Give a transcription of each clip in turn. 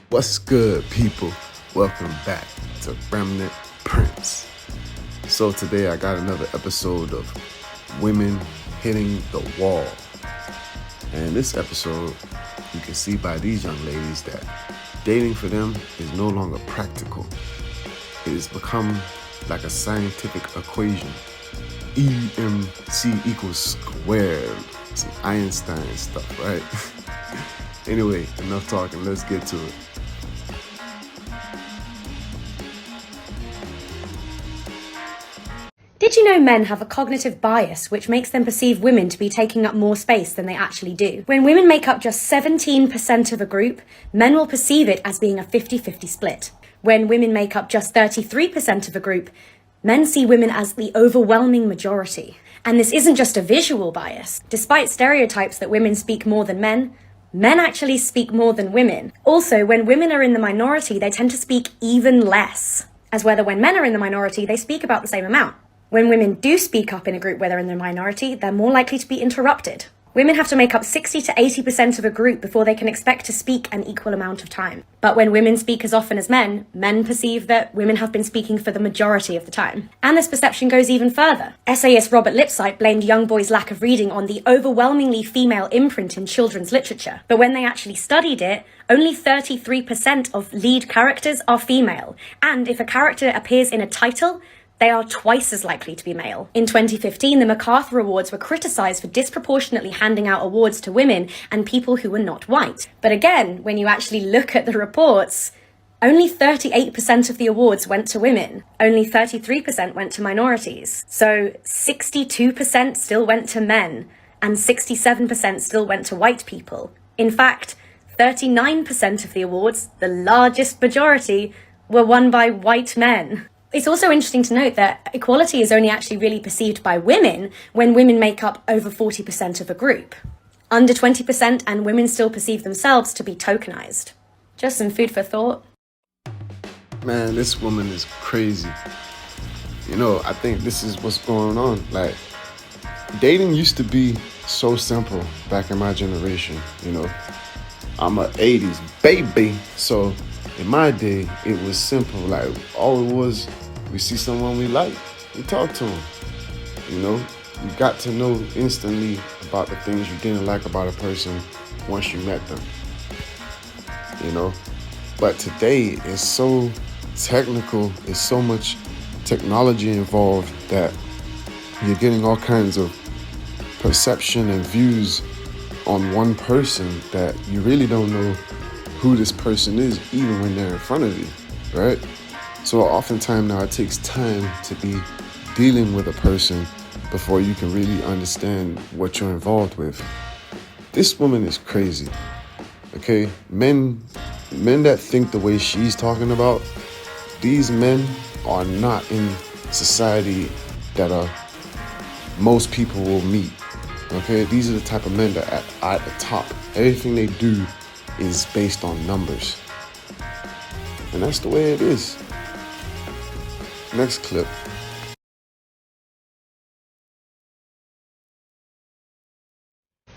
What's good, people? Welcome back to Remnant Prince. So today I got another episode of Women Hitting the Wall. And this episode, you can see by these young ladies that dating for them is no longer practical. It has become like a scientific equation. EMC equals squared. Some Einstein stuff, right? Anyway, enough talking, let's get to it. Did you know men have a cognitive bias which makes them perceive women to be taking up more space than they actually do? When women make up just 17% of a group, men will perceive it as being a 50-50 split. When women make up just 33% of a group, men see women as the overwhelming majority. And this isn't just a visual bias. Despite stereotypes that women speak more than men actually speak more than women. Also, when women are in the minority, they tend to speak even less. As whether when men are in the minority, they speak about the same amount. When women do speak up in a group where they're in the minority, they're more likely to be interrupted. Women have to make up 60 to 80% of a group before they can expect to speak an equal amount of time. But when women speak as often as men perceive that women have been speaking for the majority of the time. And this perception goes even further. Essayist Robert Lipsyte blamed young boys' lack of reading on the overwhelmingly female imprint in children's literature. But when they actually studied it, only 33% of lead characters are female. And if a character appears in a title, they are twice as likely to be male. In 2015, the MacArthur Awards were criticised for disproportionately handing out awards to women and people who were not white. But again, when you actually look at the reports, only 38% of the awards went to women. Only 33% went to minorities. So 62% still went to men, and 67% still went to white people. In fact, 39% of the awards, the largest majority, were won by white men. It's also interesting to note that equality is only actually really perceived by women when women make up over 40% of a group. Under 20% and women still perceive themselves to be tokenized. Just some food for thought. Man, this woman is crazy. You know, I think this is what's going on. Like, dating used to be so simple back in my generation, you know. I'm a 80s baby, so in my day, it was simple. Like, all it was, we see someone we like, we talk to them. You know, you got to know instantly about the things you didn't like about a person once you met them. You know, but today is so technical, there's so much technology involved that you're getting all kinds of perception and views on one person that you really don't know who this person is, even when they're in front of you, right? So oftentimes now it takes time to be dealing with a person before you can really understand what you're involved with. This woman is crazy, okay? Men that think the way she's talking about, these men are not in society that most people will meet, okay? These are the type of men that are at the top. Everything they do is based on numbers. And that's the way it is. Next clip.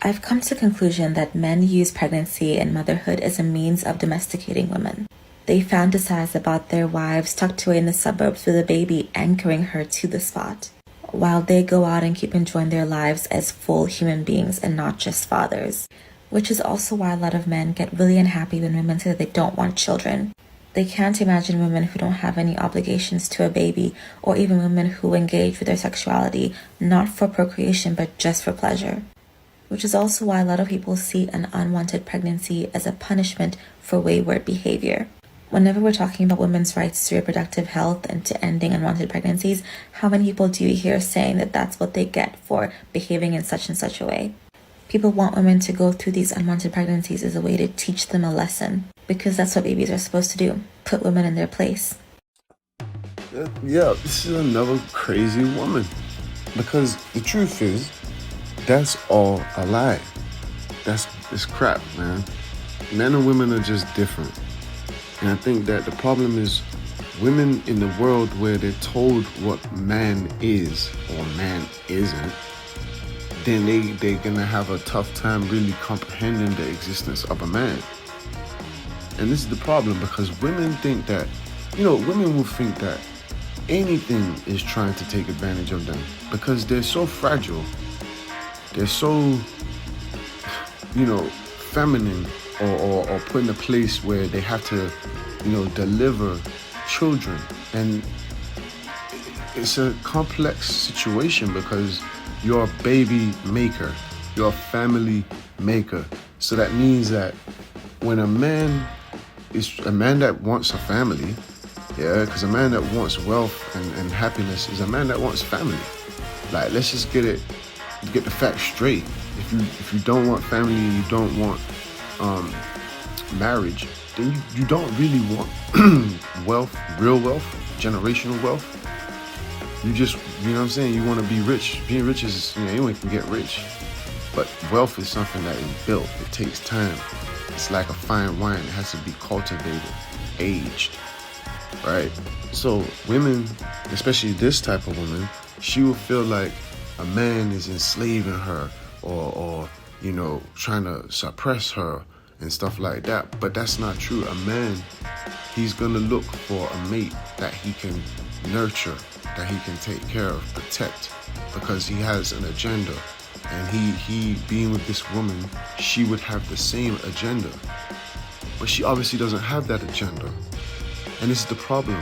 I've come to the conclusion that men use pregnancy and motherhood as a means of domesticating women. They fantasize about their wives tucked away in the suburbs with a baby anchoring her to the spot, while they go out and keep enjoying their lives as full human beings and not just fathers. Which is also why a lot of men get really unhappy when women say that they don't want children. They can't imagine women who don't have any obligations to a baby, or even women who engage with their sexuality not for procreation but just for pleasure. Which is also why a lot of people see an unwanted pregnancy as a punishment for wayward behavior. Whenever we're talking about women's rights to reproductive health and to ending unwanted pregnancies, how many people do you hear saying that that's what they get for behaving in such and such a way? People want women to go through these unwanted pregnancies as a way to teach them a lesson, because that's what babies are supposed to do, put women in their place. Yeah, this is another crazy woman. Because the truth is, that's all a lie. It's crap, man. Men and women are just different. And I think that the problem is women in the world where they're told what man is or man isn't, then they're gonna have a tough time really comprehending the existence of a man. And this is the problem, because women think that, women will think that anything is trying to take advantage of them because they're so fragile. They're so, feminine or put in a place where they have to, deliver children. And it's a complex situation because you're a baby maker, you're a family maker. So that means that when a man that wants a family, because a man that wants wealth and happiness is a man that wants family. Like, let's just get the facts straight. If you don't want family, you don't want marriage, then you don't really want wealth, real wealth, generational wealth. You just, you want to be rich. Being rich is, anyone can get rich. But wealth is something that is built. It takes time. It's like a fine wine. It has to be cultivated, aged, right? So women, especially this type of woman, she will feel like a man is enslaving her or trying to suppress her and stuff like that. But that's not true. A man, he's going to look for a mate that he can nurture, that he can take care of, protect, because he has an agenda. And he being with this woman, she would have the same agenda. But she obviously doesn't have that agenda. And this is the problem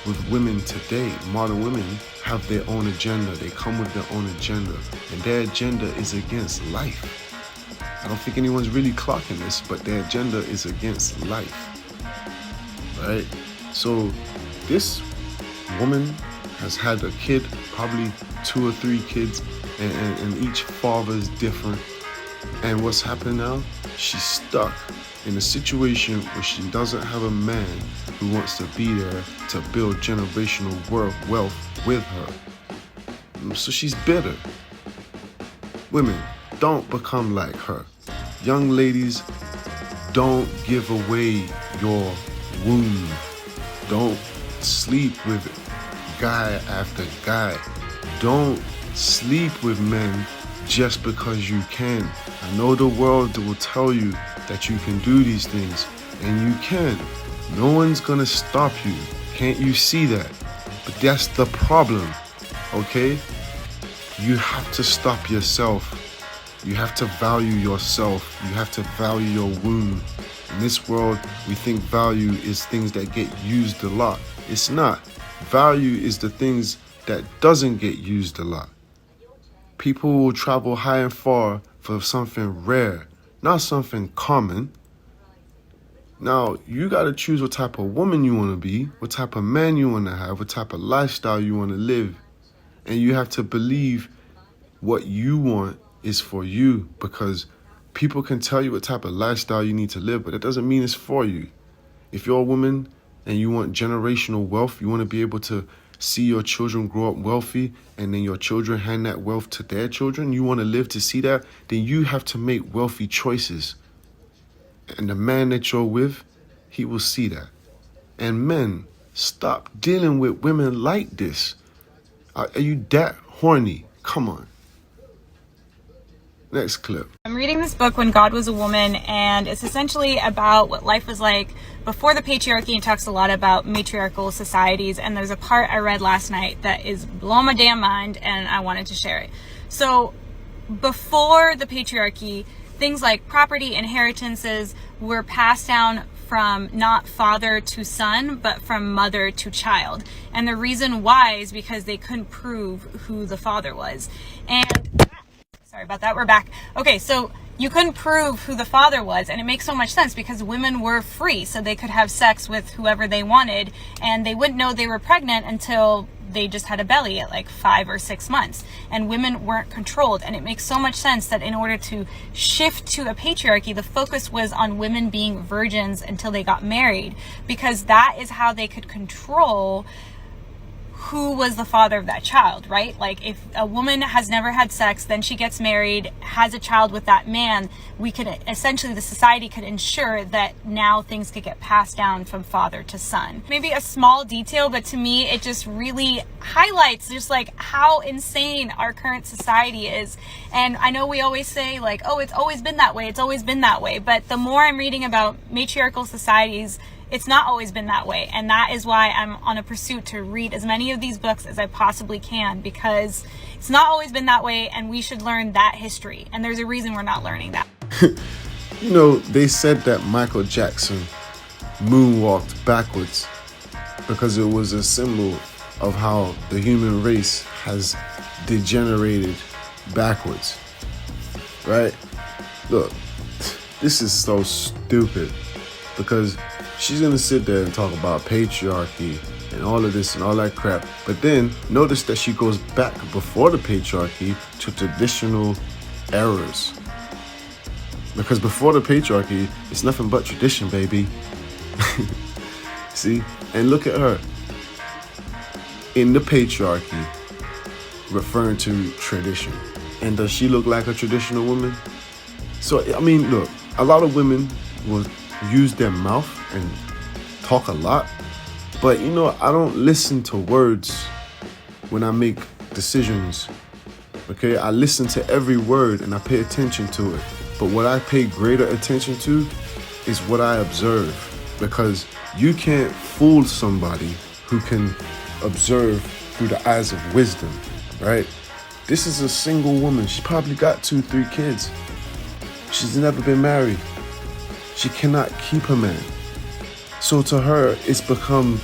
with women today. Modern women have their own agenda. They come with their own agenda. And their agenda is against life. I don't think anyone's really clocking this, but their agenda is against life. Right? So this woman has had a kid, probably 2 or 3 kids, and each father is different. And what's happened now? She's stuck in a situation where she doesn't have a man who wants to be there to build generational wealth with her. So she's bitter. Women, don't become like her. Young ladies, don't give away your womb. Don't sleep with guy after guy. Don't sleep with men just because you can. I know the world will tell you that you can do these things, and you can. No one's gonna stop you. Can't you see that? But that's the problem, okay? You have to stop yourself. You have to value yourself. You have to value your womb. In this world, we think value is things that get used a lot. It's not. Value is the things that doesn't get used a lot. People will travel high and far for something rare, not something common. Now, you got to choose what type of woman you want to be, what type of man you want to have, what type of lifestyle you want to live. And you have to believe what you want is for you, because people can tell you what type of lifestyle you need to live, but it doesn't mean it's for you. If you're a woman and you want generational wealth, you want to be able to see your children grow up wealthy, and then your children hand that wealth to their children, you want to live to see that, then you have to make wealthy choices. And the man that you're with, he will see that. And men, stop dealing with women like this. Are you that horny? Come on. Next clip. I'm reading this book, When God Was a Woman, and it's essentially about what life was like before the patriarchy, and talks a lot about matriarchal societies. And there's a part I read last night that is blowing my damn mind, and I wanted to share it. So before the patriarchy, things like property, inheritances were passed down from not father to son, but from mother to child. And the reason why is because they couldn't prove who the father was. And sorry about that, we're back. Okay, so you couldn't prove who the father was, and it makes so much sense because women were free, so they could have sex with whoever they wanted, and they wouldn't know they were pregnant until they just had a belly at like 5 or 6 months, and women weren't controlled. And it makes so much sense that in order to shift to a patriarchy, the focus was on women being virgins until they got married, because that is how they could control who was the father of that child, right? Like if a woman has never had sex, then she gets married, has a child with that man, we could essentially, the society could ensure that now things could get passed down from father to son. Maybe a small detail, but to me it just really highlights just like how insane our current society is. And I know we always say like, oh, it's always been that way, it's always been that way, but the more I'm reading about matriarchal societies, it's not always been that way. And that is why I'm on a pursuit to read as many of these books as I possibly can, because it's not always been that way and we should learn that history. And there's a reason we're not learning that. You know, they said that Michael Jackson moonwalked backwards because it was a symbol of how the human race has degenerated backwards, right? Look, this is so stupid because she's gonna sit there and talk about patriarchy and all of this and all that crap, but then notice that she goes back before the patriarchy to traditional errors. Because before the patriarchy, it's nothing but tradition, baby. See? And look at her. In the patriarchy, referring to tradition. And does she look like a traditional woman? So, I mean, look, a lot of women will use their mouth and talk a lot, but you know, I don't listen to words when I make decisions. Okay, I listen to every word and I pay attention to it. But what I pay greater attention to is what I observe, because you can't fool somebody who can observe through the eyes of wisdom, right? This is a single woman. She probably got 2-3 kids. She's never been married. She cannot keep a man. So to her, it's become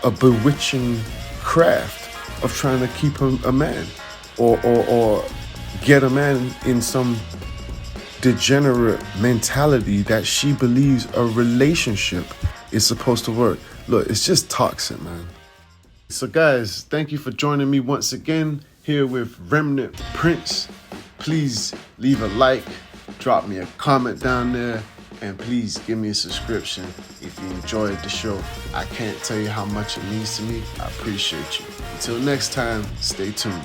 a bewitching craft of trying to keep a man or get a man in some degenerate mentality that she believes a relationship is supposed to work. Look, it's just toxic, man. So guys, thank you for joining me once again here with Remnant Prince. Please leave a like, drop me a comment down there, and please give me a subscription if you enjoyed the show. I can't tell you how much it means to me. I appreciate you. Until next time, stay tuned.